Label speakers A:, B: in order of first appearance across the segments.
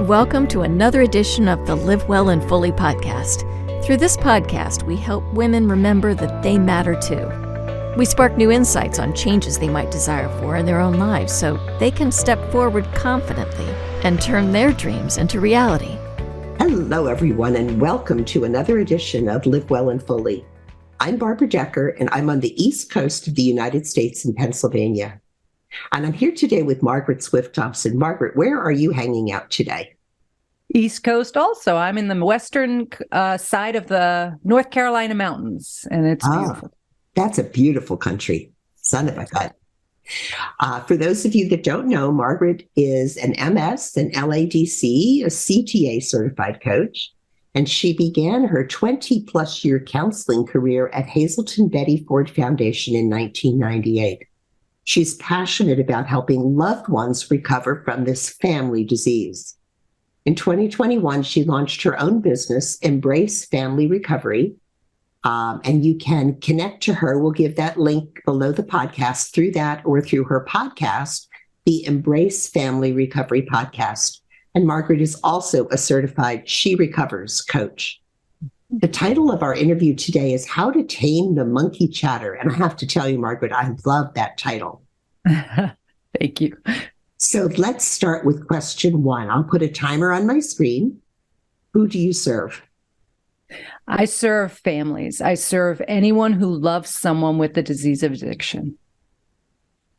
A: Welcome to another edition of the Live Well and Fully podcast. Through this podcast, we help women remember that they matter too. We spark new insights on changes they might desire for in their own lives so they can step forward confidently and turn their dreams into reality.
B: Hello, everyone, and welcome to another edition of Live Well and Fully. I'm Barbara Decker, and I'm on the East Coast of the United States in Pennsylvania. And I'm here today with Margaret Swift Thompson. Margaret, where are you hanging out today?
C: East Coast also. I'm in the western side of the North Carolina mountains, and it's beautiful.
B: That's a beautiful country. Son of a gun. For those of you that don't know, Margaret is an MS, an LADC, a CTA Certified Coach, and she began her 20-plus year counseling career at Hazelden Betty Ford Foundation in 1998. She's passionate about helping loved ones recover from this family disease. In 2021, she launched her own business, Embrace Family Recovery, and you can connect to her. We'll give that link below the podcast through that or through her podcast, the Embrace Family Recovery podcast. And Margaret is also a certified She Recovers coach. The title of our interview today is How to Tame the Monkey Chatter. And I have to tell you, Margaret, I love that title.
C: Thank you.
B: So let's start with question one. I'll put a timer on my screen. Who do you serve?
C: I serve families. I serve anyone who loves someone with the disease of addiction.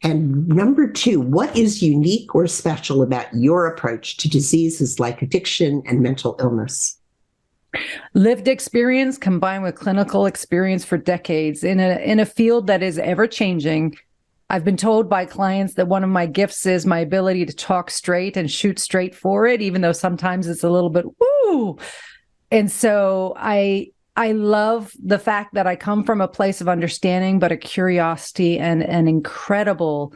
B: And number two, what is unique or special about your approach to diseases like addiction and mental illness?
C: Lived experience combined with clinical experience for decades in a field that is ever changing. I've been told by clients that one of my gifts is my ability to talk straight and shoot straight for it, even though sometimes it's a little bit woo. And so I love the fact that I come from a place of understanding, but a curiosity and an incredible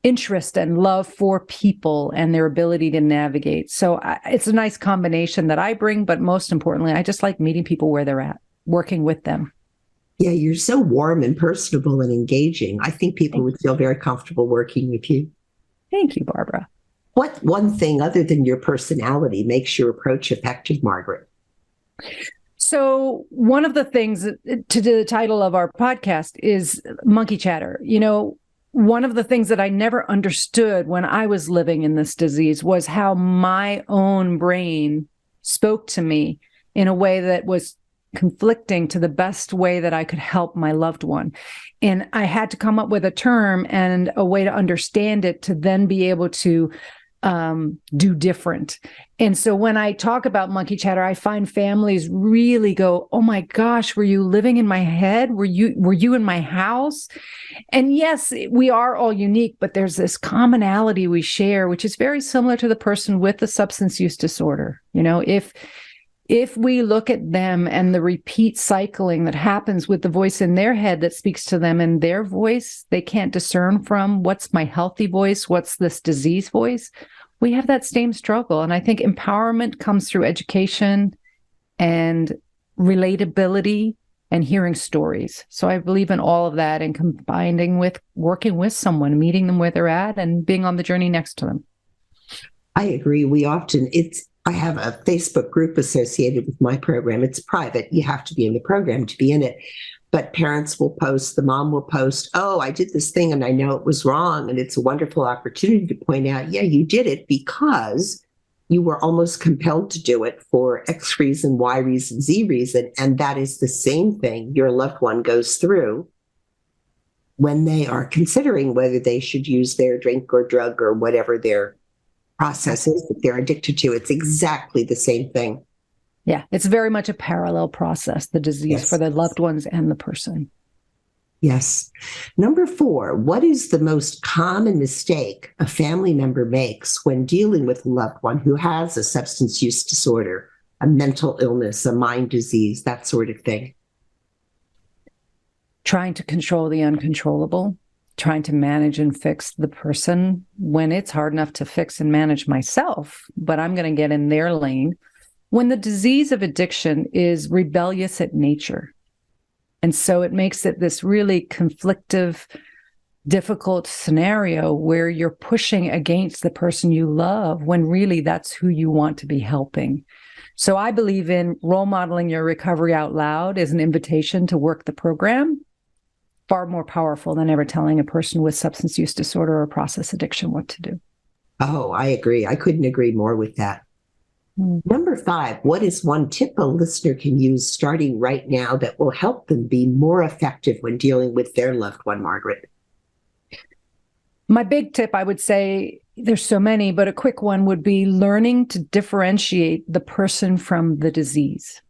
C: interest and love for people and their ability to navigate. So it's a nice combination that I bring, but most importantly, I just like meeting people where they're at, working with them.
B: Yeah, you're so warm and personable and engaging. I think people would feel very comfortable working with you.
C: Thank you, Barbara.
B: What one thing other than your personality makes your approach effective, Margaret?
C: So one of the things to the title of our podcast is monkey chatter. You know, one of the things that I never understood when I was living in this disease was how my own brain spoke to me in a way that was conflicting to the best way that I could help my loved one. And I had to come up with a term and a way to understand it to then be able to do different. And so when I talk about monkey chatter, I find families really go, oh my gosh, were you living in my head? Were you in my house? And yes, we are all unique, but there's this commonality we share, which is very similar to the person with the substance use disorder. You know, if we look at them and the repeat cycling that happens with the voice in their head that speaks to them in their voice, they can't discern from what's my healthy voice, what's this disease voice. We have that same struggle. And I think empowerment comes through education and relatability and hearing stories. So I believe in all of that and combining with working with someone, meeting them where they're at and being on the journey next to them.
B: I agree. I have a Facebook group associated with my program. It's private. You have to be in the program to be in it. But parents will post, the mom will post, oh, I did this thing and I know it was wrong. And it's a wonderful opportunity to point out, yeah, you did it because you were almost compelled to do it for X reason, Y reason, Z reason. And that is the same thing your loved one goes through when they are considering whether they should use their drink or drug or whatever their processes that they're addicted to. It's exactly the same thing.
C: Yeah, it's very much a parallel process, the disease for the loved ones and the person.
B: Yes. Number four, what is the most common mistake a family member makes when dealing with a loved one who has a substance use disorder, a mental illness, a mind disease, that sort of thing?
C: Trying to control the uncontrollable. Trying to manage and fix the person when it's hard enough to fix and manage myself, but I'm going to get in their lane. When the disease of addiction is rebellious at nature. And so it makes it this really conflictive difficult scenario where you're pushing against the person you love when really that's who you want to be helping. So I believe in role modeling your recovery out loud as an invitation to work the program, far more powerful than ever telling a person with substance use disorder or process addiction what to do.
B: Oh, I agree. I couldn't agree more with that. Number 5, what is one tip a listener can use starting right now that will help them be more effective when dealing with their loved one, Margaret?
C: My big tip, I would say, there's so many, but a quick one would be learning to differentiate the person from the disease.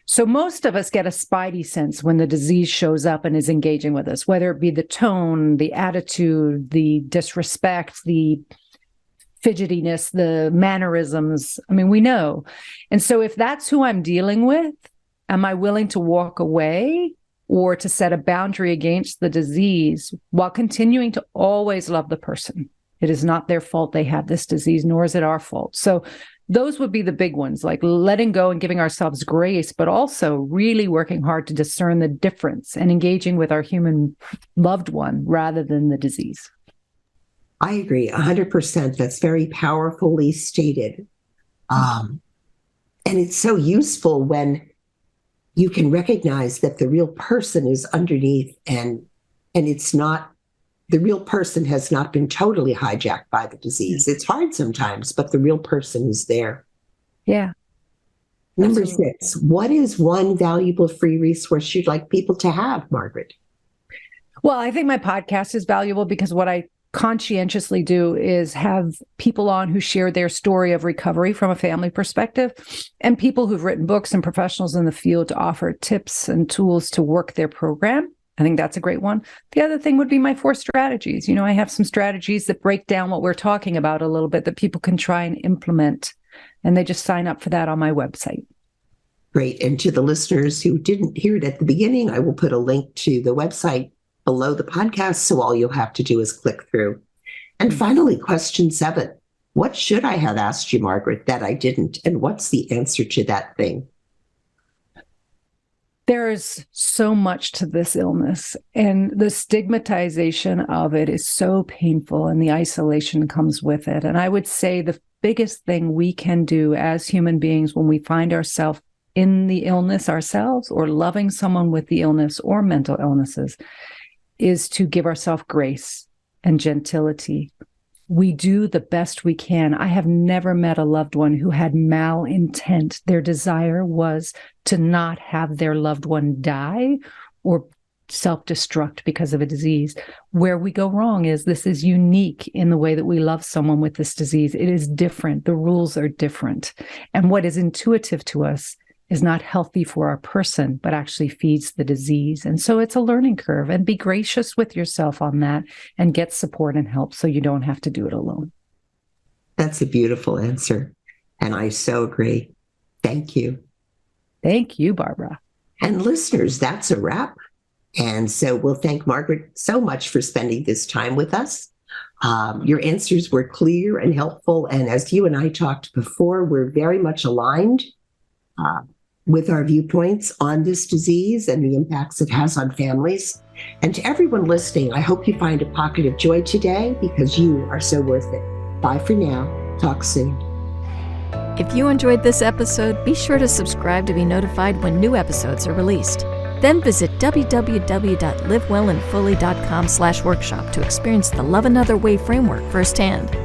C: So most of us get a spidey sense when the disease shows up and is engaging with us, whether it be the tone, the attitude, the disrespect, the fidgetiness, the mannerisms. I mean, we know. And so if that's who I'm dealing with, am I willing to walk away or to set a boundary against the disease while continuing to always love the person? It is not their fault they have this disease, nor is it our fault. So those would be the big ones, like letting go and giving ourselves grace, but also really working hard to discern the difference and engaging with our human loved one rather than the disease.
B: I agree 100%. That's very powerfully stated. And it's so useful when you can recognize that the real person is underneath and it's not, the real person has not been totally hijacked by the disease. It's hard sometimes, but the real person is there.
C: Yeah.
B: Number
C: Absolutely.
B: 6, what is one valuable free resource you'd like people to have, Margaret?
C: Well, I think my podcast is valuable because what I conscientiously do is have people on who share their story of recovery from a family perspective, and people who've written books and professionals in the field to offer tips and tools to work their program. I think that's a great one. The other thing would be my 4 strategies. I have some strategies that break down what we're talking about a little bit that people can try and implement, and they just sign up for that on my website.
B: Great. And to the listeners who didn't hear it at the beginning, I will put a link to the website below the podcast, so all you'll have to do is click through. And finally, question 7. What should I have asked you, Margaret, that I didn't? And what's the answer to that thing?
C: There is so much to this illness, and the stigmatization of it is so painful, and the isolation comes with it. And I would say the biggest thing we can do as human beings when we find ourselves in the illness ourselves or loving someone with the illness or mental illnesses is to give ourselves grace and gentility. We do the best we can. I have never met a loved one who had malintent. Their desire was to not have their loved one die or self-destruct because of a disease. Where we go wrong is this is unique in the way that we love someone with this disease. It is different. The rules are different. And what is intuitive to us is not healthy for our person, but actually feeds the disease. And so it's a learning curve, and be gracious with yourself on that and get support and help so you don't have to do it alone.
B: That's a beautiful answer. And I so agree. Thank you.
C: Thank you, Barbara.
B: And listeners, that's a wrap. And so we'll thank Margaret so much for spending this time with us. Your answers were clear and helpful. And as you and I talked before, we're very much aligned with our viewpoints on this disease and the impacts it has on families. And to everyone listening, I hope you find a pocket of joy today because you are so worth it. Bye for now. Talk soon.
A: If you enjoyed this episode, be sure to subscribe to be notified when new episodes are released. Then visit www.livewellandfully.com/workshop to experience the Love Another Way framework firsthand.